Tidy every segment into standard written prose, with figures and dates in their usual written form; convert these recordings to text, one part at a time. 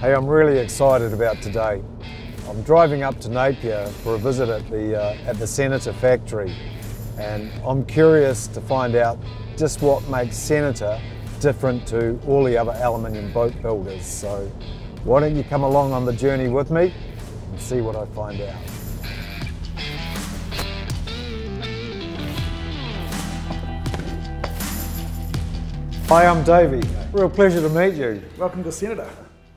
Hey, I'm really excited about today. I'm driving up to Napier for a visit at the Senator factory, and I'm curious to find out just what makes Senator different to all the other aluminium boat builders. So why don't you come along on the journey with me and see what I find out. Hi, I'm Davey. Real pleasure to meet you. Welcome to Senator.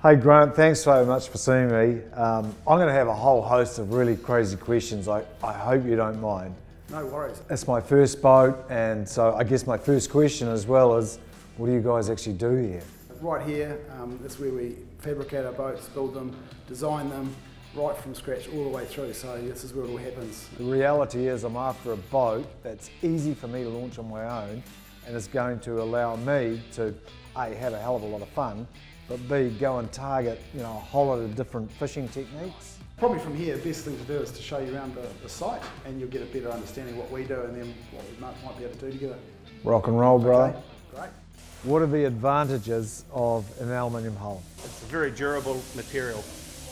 Hey Grant, thanks so much for seeing me. I'm going to have a whole host of really crazy questions. I hope you don't mind. No worries. It's my first boat, and so I guess my first question as well is, what do you guys actually do here? Right here, is where we fabricate our boats, build them, design them, right from scratch all the way through. So this is where it all happens. The reality is I'm after a boat that's easy for me to launch on my own, and is going to allow me to A, have a hell of a lot of fun, but B, go and target a whole lot of different fishing techniques. Probably from here, the best thing to do is to show you around the site, and you'll get a better understanding of what we do and then what we might be able to do together. Rock and roll, brother. Okay, great. What are the advantages of an aluminium hull? It's a very durable material.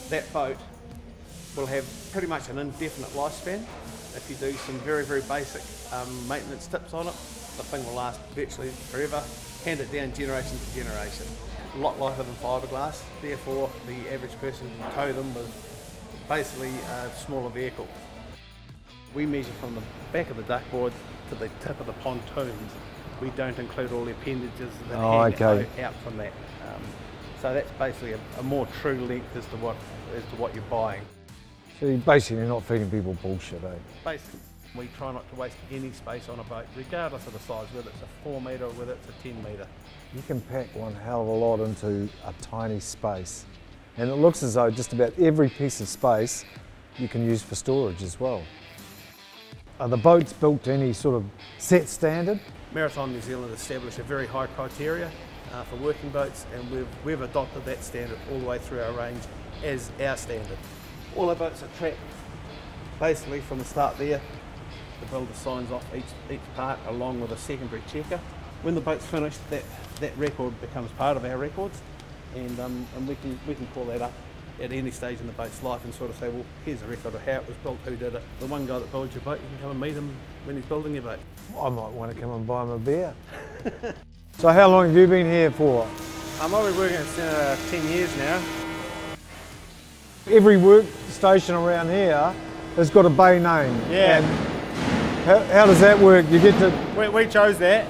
That boat will have pretty much an indefinite lifespan. If you do some very, very basic maintenance tips on it, the thing will last virtually forever, handed down generation to generation. A lot lighter than fiberglass, therefore the average person can tow them with basically a smaller vehicle. We measure from the back of the duckboard to the tip of the pontoons. We don't include all the appendages that hang out from that. So that's basically a more true length as to what you're buying. So you're basically not feeding people bullshit, eh? Basically, we try not to waste any space on a boat, regardless of the size, whether it's a 4 metre or whether it's a 10 metre. You can pack one hell of a lot into a tiny space. And it looks as though just about every piece of space you can use for storage as well. Are the boats built to any sort of set standard? Maritime New Zealand established a very high criteria for working boats, and we've adopted that standard all the way through our range as our standard. All our boats are tracked basically from the start there. The builder signs off each part along with a secondary checker. When the boat's finished, that record becomes part of our records, and we can call that up at any stage in the boat's life and sort of say, well, here's a record of how it was built, who did it. The one guy that builds your boat, you can come and meet him when he's building your boat. I might want to come and buy him a beer. So how long have you been here for? I've been working at Senator 10 years now. Every workstation around here has got a bay name. Yeah. And how does that work? You get to... We chose that.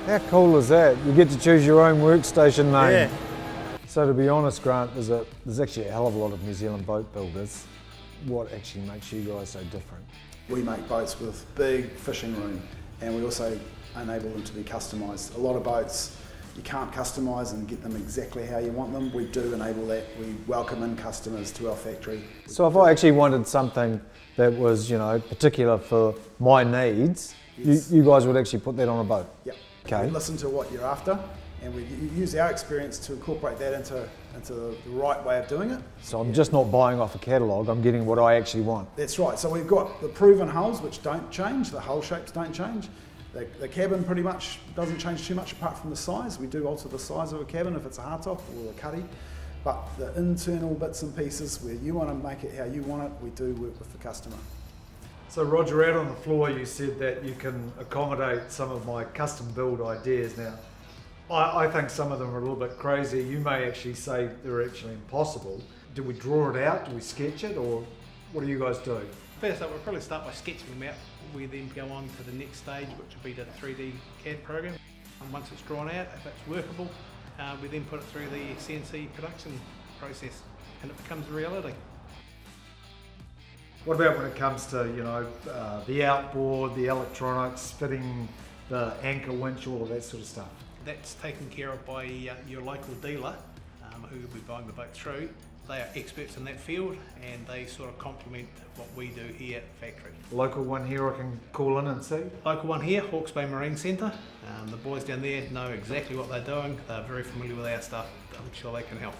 How cool is that? You get to choose your own workstation name. Yeah. So to be honest, Grant, there's actually a hell of a lot of New Zealand boat builders. What actually makes you guys so different? We make boats with big fishing room, and we also enable them to be customised. A lot of boats you can't customise and get them exactly how you want them. We do enable that. We welcome in customers to our factory. So if I actually wanted something that was, particular for my needs, yes, you guys would actually put that on a boat? Yep. Okay. We listen to what you're after, and we use our experience to incorporate that into the right way of doing it. So I'm just not buying off a catalogue, I'm getting what I actually want. That's right. So we've got the proven hulls, which don't change. The hull shapes don't change. The cabin pretty much doesn't change too much apart from the size. We do alter the size of a cabin if it's a hardtop or a cuddy. But the internal bits and pieces where you want to make it how you want it, we do work with the customer. So Roger, out on the floor you said that you can accommodate some of my custom build ideas. Now, I think some of them are a little bit crazy. You may actually say they're actually impossible. Do we draw it out? Do we sketch it? Or what do you guys do? First up, we'll probably start by sketching them out. We then go on to the next stage, which will be the 3D CAD program. And once it's drawn out, if it's workable, we then put it through the CNC production process, and it becomes a reality. What about when it comes to, the outboard, the electronics, fitting the anchor winch, all of that sort of stuff? That's taken care of by your local dealer, who will be buying the boat through. They are experts in that field, and they sort of complement what we do here at the factory. Local one here I can call in and see? Local one here, Hawke's Bay Marine Centre. The boys down there know exactly what they're doing. They're very familiar with our stuff. I'm sure they can help.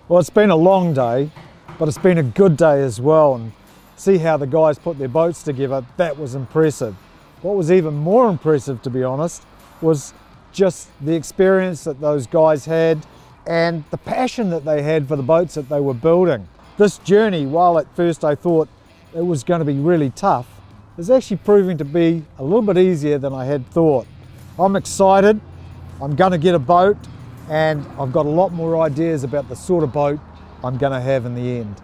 Well, it's been a long day, but it's been a good day as well. And see how the guys put their boats together, that was impressive. What was even more impressive, to be honest, was just the experience that those guys had and the passion that they had for the boats that they were building. This journey, while at first I thought it was going to be really tough, is actually proving to be a little bit easier than I had thought. I'm excited, I'm going to get a boat, and I've got a lot more ideas about the sort of boat I'm going to have in the end.